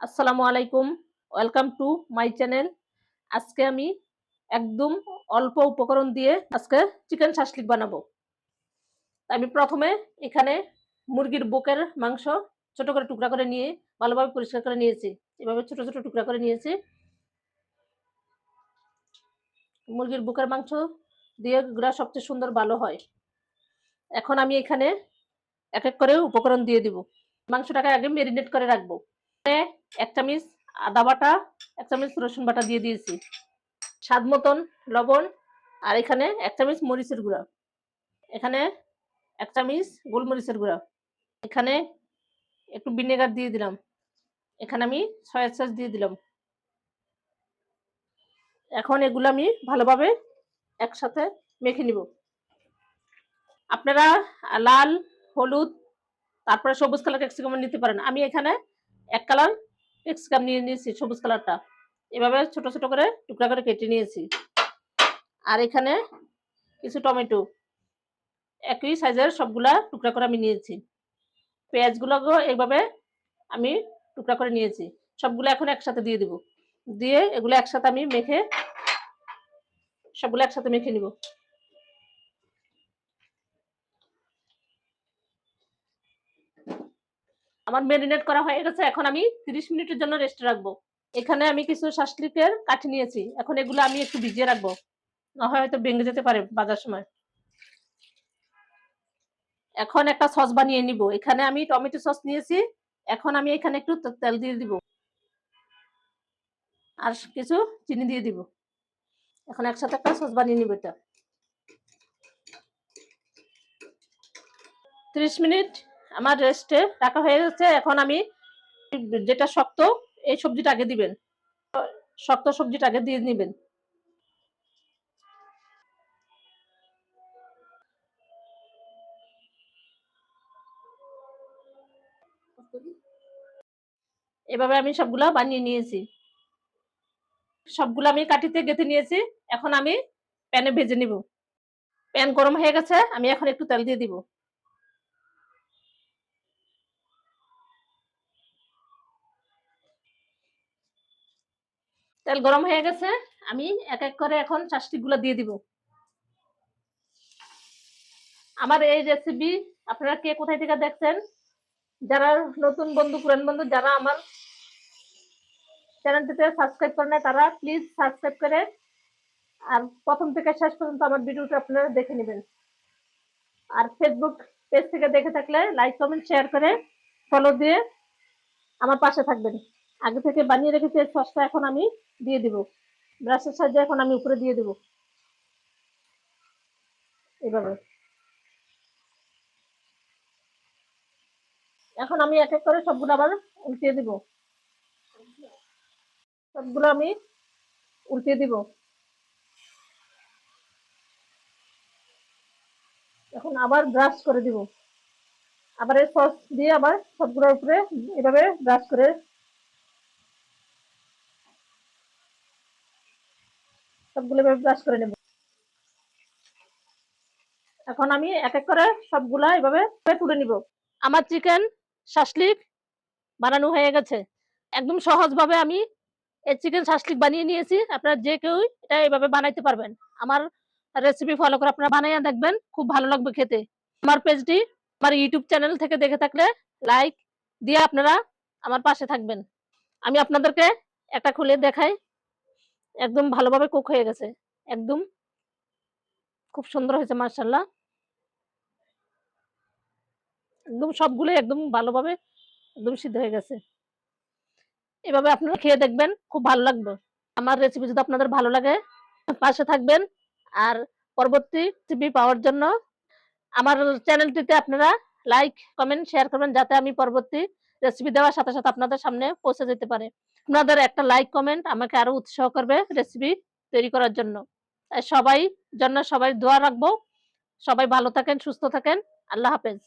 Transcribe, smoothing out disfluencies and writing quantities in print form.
আসসালামু আলাইকুম। Welcome to my channel. আজকে আমি একদম অল্প উপকরণ দিয়ে আজকে চিকেন শাসলিক বানাবো। আমি প্রথমে এখানে মুরগির বুকের মাংস ছোট করে টুকরা করে নিয়ে ভালোভাবে পরিষ্কার করে নিয়েছি। এভাবে ছোট, ছোট টুকরা করে নিয়েছি। মুরগির বুকের মাংস দিয়ে গুলা সবচেয়ে সুন্দর ভালো হয়। এখন আমি এখানে এক, এক করে উপকরণ দিয়ে দিব। মাংসটাকে আগে মেরিনেট করে রাখবো। ১ চামচ আদা বাটা, ১ চামচ রসুন বাটা দিয়ে দিয়েছি। স্বাদ মতন লবণ, আর এখানে ১ চামচ মরিচের গুঁড়া, এখানে ১ চামচ গোলমরিচের গুঁড়া, এখানে একটু ভিনেগার দিয়ে দিলাম, এখানে আমি সয়া সস দিয়ে দিলাম। এখন এগুলো আমি ভালোভাবে একসাথে মেখে নিব। আপনারা লাল, হলুদ, তারপরে সবুজ কালার ক্যাপসিকাম নিতে পারেন। আমি এখানে ১ কালার ক্যাপসিকাম নিয়ে নিয়েছি, সবুজ কালারটা। এভাবে ছোট, ছোট করে টুকরা করে কেটে নিয়েছি। আর এখানে কিছু টমেটো একই সাইজের সবগুলা টুকরা করে আমি নিয়েছি। পেঁয়াজগুলোকেও এইভাবে আমি টুকরা করে নিয়েছি। সবগুলো এখন একসাথে দিয়ে দিব। দিয়ে এগুলো একসাথে আমি সবগুলো একসাথে মেখে নিব। আমার মেরিনেট করা হয়ে গেছে। এখন আমি ৩০ মিনিটের জন্য রেস্টে রাখবো। এখানে আমি কিছু শাসলিকের কাঠি নিয়েছি। এখন এগুলো আমি একটু ভিজিয়ে রাখবো। না হয় হয়তো ভেঙে যেতে পারে ভাজার সময়। এখন একটা সস বানিয়ে নিব। এখানে আমি টমেটো সস নিয়েছি। এখন আমি এখানে একটু তেল দিয়ে দিব। আর কিছু চিনি দিয়ে দিব। এখন একসাথে একটা সস বানিয়ে নিব এটা। ৩০ মিনিট আমার রেস্টে রাখা হয়ে গেছে। এখন আমি যেটা শক্ত এই সবজিটা আগে দিবেন। শক্ত সবজিটা আগে দিয়ে নিবেন। এভাবে আমি সবগুলা বানিয়ে নিয়েছি। সবগুলো আমি কাঠিতে গেঁথে নিয়েছি। এখন আমি প্যানে ভেজে নিব। প্যান গরম হয়ে গেছে। আমি এখন একটু তেল দিয়ে দিব। তেল গরম হয়ে গেছে। আমি এক, এক করে এখন শাসলিকগুলো দিয়ে দিব। আমার এই রেসিপি আপনারা কে কোথায় থেকে দেখছেন? যারা নতুন বন্ধু, পুরান বন্ধু যারা আমার চ্যানেলটিতে সাবস্ক্রাইব করে নাই তারা প্লিজ সাবস্ক্রাইব করে আর প্রথম থেকে শেষ পর্যন্ত আমার ভিডিওটা আপনারা দেখে নেবেন। আর ফেসবুক পেজ থেকে দেখে থাকলে লাইক, কমেন্ট, শেয়ার করে ফলো দিয়ে আমার পাশে থাকবেন। আগে থেকে বানিয়ে রেখেছি এই সসটা এখন আমি দিয়ে দিব। ব্রাশের সাহায্যে এখন আমি উপরে দিয়ে দিব। এভাবে। এখন আমি এক, এক করে সবগুলো আবার উল্টিয়ে দিব। সবগুলো আমি উল্টিয়ে দিব। এখন আবার ব্রাশ করে দিব। আবার এই সস দিয়ে আবার সবগুলোর উপরে এভাবে ব্রাশ করে সবগুলো এভাবে ব্রাশ করে নেব। এখন আমি এক, এক করে সবগুলা এভাবে তুলে নিব। আমার চিকেন শাসলিক বানানো হয়ে গেছে। একদম সহজভাবে আমি এই চিকেন শাসলিক বানিয়ে নিয়েছি। আপনারা যে কেউ এটা এভাবে বানাইতে পারবেন। আমার রেসিপি ফলো করে আপনারা বানাইয়া দেখবেন, খুব ভালো লাগবে খেতে। আমার পেজটি আমার ইউটিউব চ্যানেল থেকে দেখে থাকলে লাইক দিয়ে আপনারা আমার পাশে থাকবেন। আমি আপনাদেরকে একটা খুলে দেখাই। একদম ভালোভাবে কুক হয়ে গেছে। একদম খুব সুন্দর হয়েছে মাশাআল্লাহ। একদম সবগুলোই একদম ভালোভাবে একদম সিদ্ধ হয়ে গেছে। এভাবে আপনারা খেয়ে দেখবেন, খুব ভালো লাগবে। আমার রেসিপি যদি আপনাদের ভালো লাগে পাশে থাকবেন। আর পরবর্তী রেসিপি পাওয়ার জন্য আমার চ্যানেলটিতে আপনারা লাইক, কমেন্ট, শেয়ার করবেন যাতে আমি পরবর্তী রেসিপি দেওয়ার সাথে, সাথে আপনাদের সামনে পৌঁছে যেতে পারে। আপনাদের একটা লাইক, কমেন্ট আমাকে আরো উৎসাহ করবে রেসিপি তৈরি করার জন্য। সবাই দোয়া রাখবো। সবাই ভালো থাকেন, সুস্থ থাকেন। আল্লাহ হাফেজ।